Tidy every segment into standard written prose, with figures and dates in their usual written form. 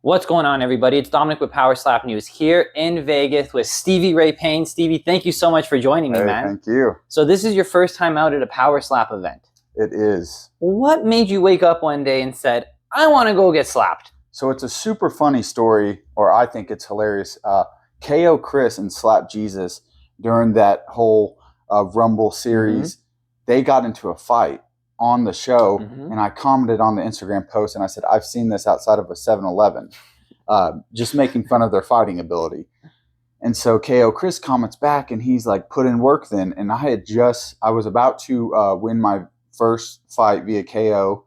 What's going on, everybody? It's Dominic with PowerSlap News here in Vegas with Stevie Ray Payne. Stevie, thank you so much for joining me, man. Thank you. So this is your first time out at a PowerSlap event. It is. What made you wake up one day and said, I want to go get slapped? So it's a super funny story, or I think it's hilarious. KO Chris and Slap Jesus, during that whole Rumble series, they got into a fight on the show, and I commented on the Instagram post, and I said, I've seen this outside of a 7-Eleven, just making fun of their fighting ability. And so KO Chris comments back, and he's like, put in work then. And I was about to win my first fight via KO,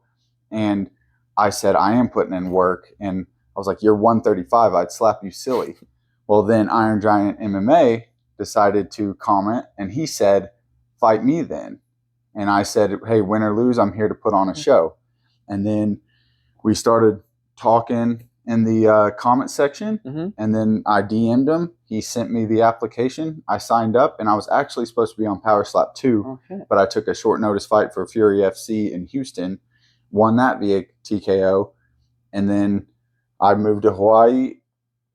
and I said, I am putting in work. And I was like, you're 135, I'd slap you silly. Well, then Iron Giant MMA decided to comment, and he said, fight me then. And I said, hey, win or lose, I'm here to put on a show. And then we started talking in the comment section, and then I DM'd him. He sent me the application. I signed up, and I was actually supposed to be on PowerSlap 2, but I took a short notice fight for Fury FC in Houston, won that via TKO, and then I moved to Hawaii.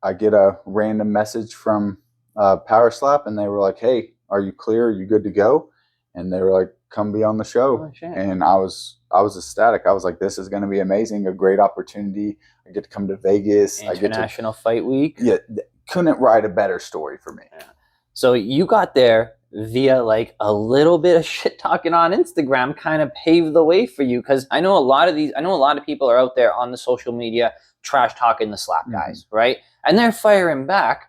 I get a random message from PowerSlap, and they were like, hey, are you clear? Are you good to go? And they were like, come be on the show. And I was ecstatic. I was like, this is going to be amazing, a great opportunity. I get to come to Vegas. International Fight Week. Yeah, couldn't write a better story for me. Yeah. So you got there via like a little bit of shit talking on Instagram, kind of paved the way for you, because I know a lot of people are out there on the social media trash talking the slap guys, right? And they're firing back.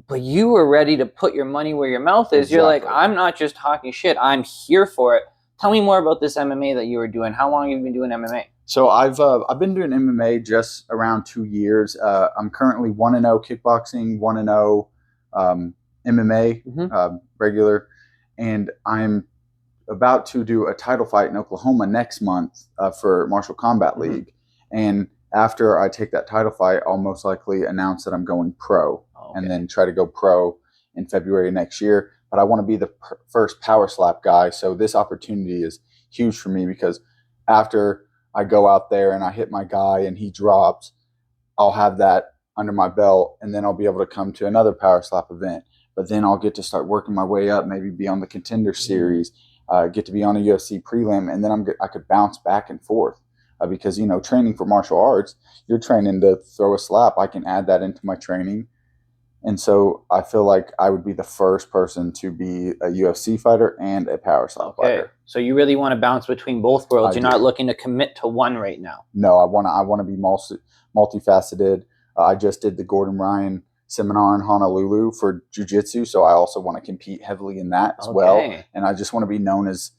But you were ready to put your money where your mouth is. Exactly. You're like, I'm not just talking shit. I'm here for it. Tell me more about this MMA that you were doing. How long have you been doing MMA? So I've been doing MMA just around 2 years. I'm currently 1-0 kickboxing, 1-0 MMA, regular, and I'm about to do a title fight in Oklahoma next month for Martial Combat League. And after I take that title fight, I'll most likely announce that I'm going pro. And then try to go pro in February next year. But I want to be the first PowerSlap guy. So this opportunity is huge for me, because after I go out there and I hit my guy and he drops, I'll have that under my belt, and then I'll be able to come to another PowerSlap event. But then I'll get to start working my way up, maybe be on the Contender Series, get to be on a UFC prelim, and then I could bounce back and forth. Because, you know, training for martial arts, you're training to throw a slap. I can add that into my training. And so I feel like I would be the first person to be a UFC fighter and a PowerSlap fighter. So you really want to bounce between both worlds. You're not looking to commit to one right now. No, I want to be multifaceted. I just did the Gordon Ryan seminar in Honolulu for jiu-jitsu, so I also want to compete heavily in that as well. And I just want to be known as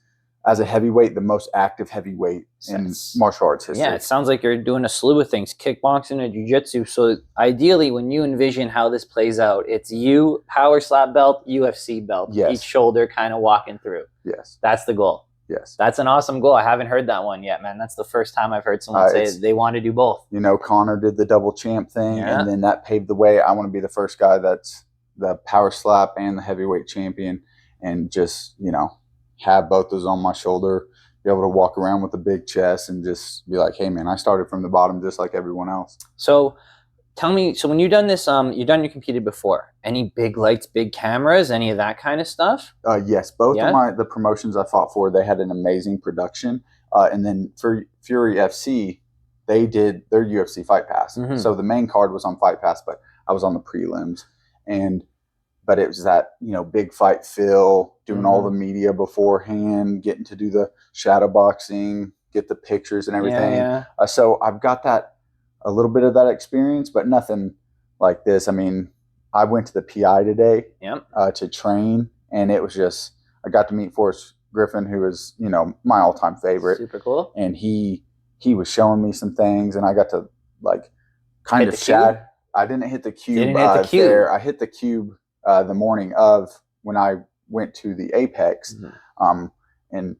a heavyweight, the most active heavyweight in martial arts history. Yeah, it sounds like you're doing a slew of things, kickboxing and jiu-jitsu. So ideally, when you envision how this plays out, it's you, PowerSlap belt, UFC belt, each shoulder kind of walking through. Yes. That's the goal. Yes. That's an awesome goal. I haven't heard that one yet, man. That's the first time I've heard someone say they want to do both. You know, Connor did the double champ thing, and then that paved the way. I want to be the first guy that's the PowerSlap and the heavyweight champion, and just, you know, have both those on my shoulder, be able to walk around with a big chest and just be like, hey, man, I started from the bottom just like everyone else. So tell me, so when you've done this, you competed before. Any big lights, big cameras, any of that kind of stuff? Yes, both of the promotions I fought for, they had an amazing production. And then for Fury FC, they did their UFC Fight Pass. So the main card was on Fight Pass, but I was on the prelims. But it was that, you know, big fight feel, doing all the media beforehand, getting to do the shadow boxing, get the pictures and everything. So I've got a little bit of that experience, but nothing like this. I mean, I went to the PI today to train, and it was just, I got to meet Forrest Griffin, who is, you know, my all-time favorite. Super cool. And he was showing me some things, and I got to like kind of chat. I didn't hit the cube there. I hit the cube the morning of when I went to the Apex. And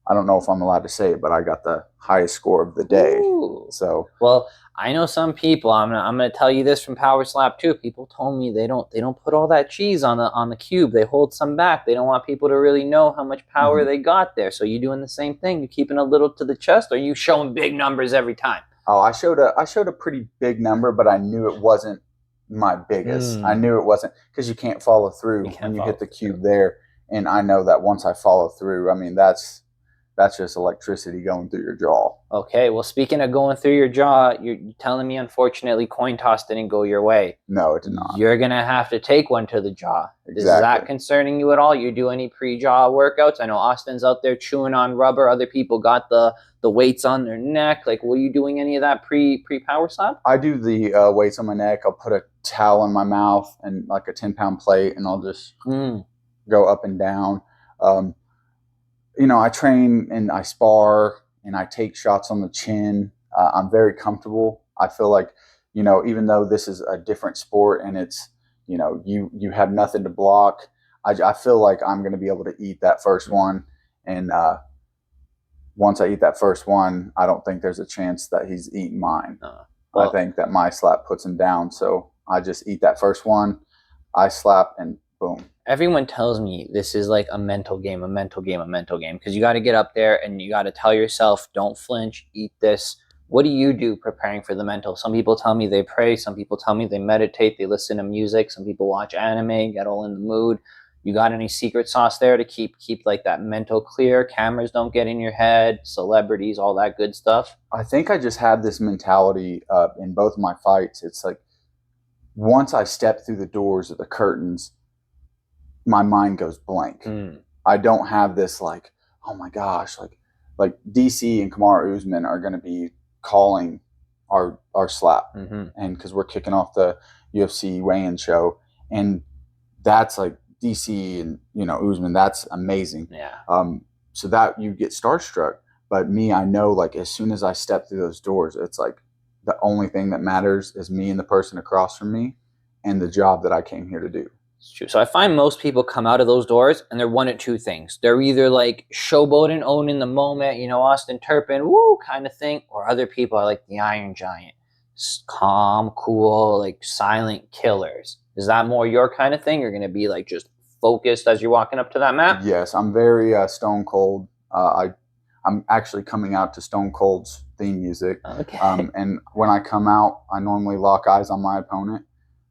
I don't know if I'm allowed to say it, but I got the highest score of the day. Ooh. So, well, I know some people, I'm gonna tell you this from PowerSlap too. People told me they don't put all that cheese on the cube. They hold some back. They don't want people to really know how much power they got there. So you doing the same thing? You keeping a little to the chest, or you showing big numbers every time? Oh, I showed a pretty big number, but I knew it wasn't my biggest. I knew it wasn't, because you can't follow through when you hit the cube there. And I know that once I follow through, I mean, that's just electricity going through your jaw. Okay, well, speaking of going through your jaw, you're telling me, unfortunately, coin toss didn't go your way. No, it did not. You're going to have to take one to the jaw. Exactly. Is that concerning you at all? You do any pre-jaw workouts? I know Austin's out there chewing on rubber. Other people got the weights on their neck. Like, were you doing any of that pre-PowerSlap? I do the weights on my neck. I'll put a towel in my mouth and like a 10-pound plate, and I'll just go up and down. You know, I train and I spar and I take shots on the chin. I'm very comfortable. I feel like, you know, even though this is a different sport and it's, you know, you have nothing to block, I feel like I'm going to be able to eat that first one. And once I eat that first one, I don't think there's a chance that he's eating mine. Well, I think that my slap puts him down. So I just eat that first one, I slap, and boom. Everyone tells me this is like a mental game, because you got to get up there and you got to tell yourself, don't flinch, eat this. What do you do preparing for the mental? Some people tell me they pray. Some people tell me they meditate. They listen to music. Some people watch anime, get all in the mood. You got any secret sauce there to keep like that mental clear? Cameras don't get in your head, celebrities, all that good stuff. I think I just had this mentality in both of my fights. It's like once I step through the doors of the curtains, my mind goes blank. I don't have this like, oh my gosh, like DC and Kamaru Usman are going to be calling our slap, and because we're kicking off the UFC weigh-in show, and that's like DC and, you know, Usman, that's amazing. Yeah. So that you get starstruck. But me, I know, like, as soon as I step through those doors, it's like the only thing that matters is me and the person across from me and the job that I came here to do. It's true. So I find most people come out of those doors and they're one of two things. They're either like showboating, owning the moment, you know, Austin Turpin, woo, kind of thing. Or other people are like the Iron Giant, calm, cool, like silent killers. Is that more your kind of thing? You're going to be like just focused as you're walking up to that mat? Yes, I'm very Stone Cold. I'm actually coming out to Stone Cold's theme music. Okay. And when I come out, I normally lock eyes on my opponent.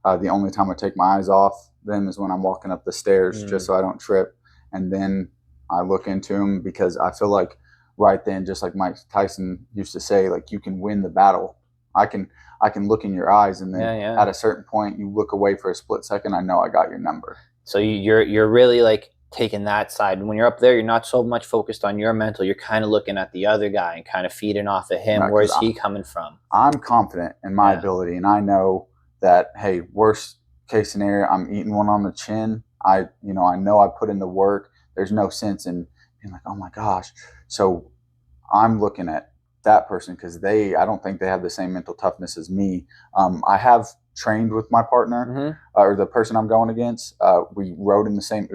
The only time I take my eyes off them is when I'm walking up the stairs, just so I don't trip. And then I look into him, because I feel like right then, just like Mike Tyson used to say, like, you can win the battle. I can look in your eyes, and then at a certain point, you look away for a split second. I know I got your number. So you're really like taking that side. When you're up there, you're not so much focused on your mental. You're kind of looking at the other guy and kind of feeding off of him. Right, where's he coming from? I'm confident in my ability, and I know that, hey, worst case scenario, I'm eating one on the chin. I know I put in the work. There's no sense in being like, oh my gosh. So I'm looking at that person, because I don't think they have the same mental toughness as me. I have trained with my partner, or the person I'm going against. We rode in the same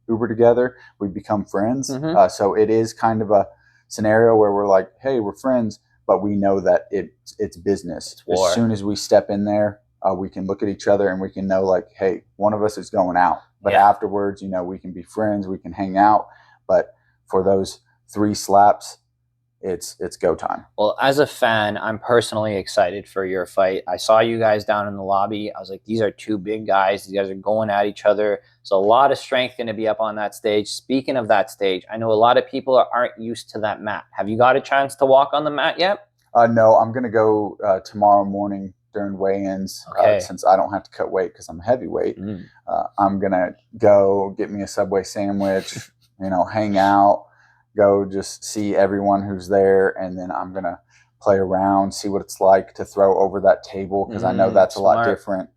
Uber together. We become friends. So it is kind of a scenario where we're like, hey, we're friends, but we know that it's business. As soon as we step in there, we can look at each other and we can know, like, hey, one of us is going out. But afterwards, you know, we can be friends, we can hang out. But for those 3 slaps, it's go time. Well, as a fan, I'm personally excited for your fight. I saw you guys down in the lobby. I was like, these are 2 big guys. These guys are going at each other. So a lot of strength going to be up on that stage. Speaking of that stage, I know a lot of people aren't used to that mat. Have you got a chance to walk on the mat yet? No, I'm going to go tomorrow morning during weigh-ins, since I don't have to cut weight because I'm a heavyweight. I'm going to go get me a Subway sandwich, you know, hang out, go just see everyone who's there, and then I'm going to play around, see what it's like to throw over that table, because I know that's a lot different.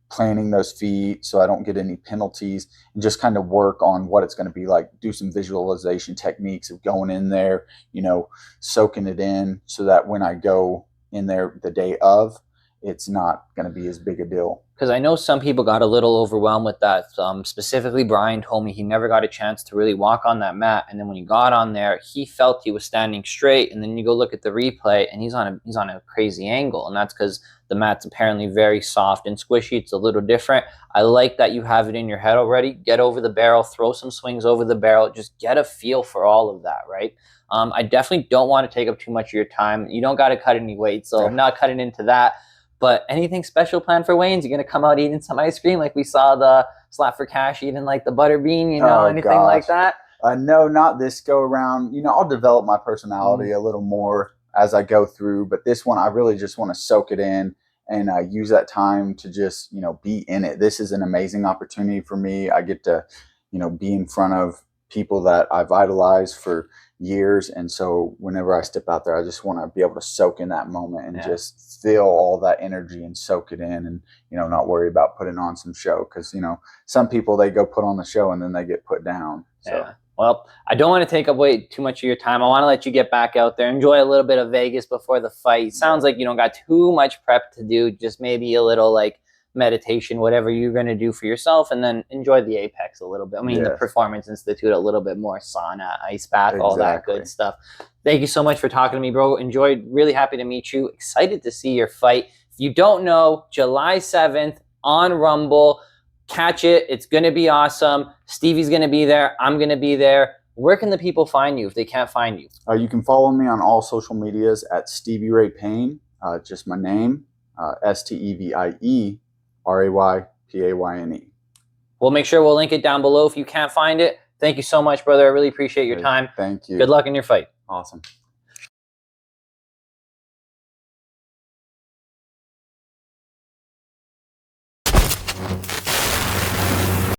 Planning those feet so I don't get any penalties, and just kind of work on what it's going to be like. Do some visualization techniques of going in there, you know, soaking it in, so that when I go in there the day of, it's not going to be as big a deal. because I know some people got a little overwhelmed with that. Specifically, Brian told me he never got a chance to really walk on that mat, and then when he got on there, he felt he was standing straight, and then you go look at the replay, and he's on a crazy angle, and that's because the mat's apparently very soft and squishy. It's a little different. I like that you have it in your head already. Get over the barrel, throw some swings over the barrel, just get a feel for all of that, right? I definitely don't want to take up too much of your time. You don't got to cut any weight, so I'm not cutting into that. But anything special planned for Wayne's? You're going to come out eating some ice cream like we saw the Slap for Cash eating like the butterbean, you know, anything like that? No, not this go around. You know, I'll develop my personality a little more as I go through. But this one, I really just want to soak it in and use that time to just, you know, be in it. This is an amazing opportunity for me. I get to, you know, be in front of people that I've idolized for years, and so whenever I step out there, I just want to be able to soak in that moment and just feel all that energy and soak it in, and you know, not worry about putting on some show, because you know, some people, they go put on the show and then they get put down. So well, I don't want to take up too much of your time. I want to let you get back out there, enjoy a little bit of Vegas before the fight. Sounds like you don't got too much prep to do, just maybe a little like meditation, whatever you're going to do for yourself, and then enjoy the Apex a little bit. I mean, the Performance Institute a little bit more, sauna, ice bath, all that good stuff. Thank you so much for talking to me, bro. Enjoyed, really happy to meet you. Excited to see your fight. If you don't know, July 7th on Rumble, catch it. It's going to be awesome. Stevie's going to be there. I'm going to be there. Where can the people find you if they can't find you? You can follow me on all social medias at Stevie Ray Payne. Just my name, StevieRayPayne. We'll make sure we'll link it down below if you can't find it. Thank you so much, brother. I really appreciate your time. Thank you. Good luck in your fight. Awesome.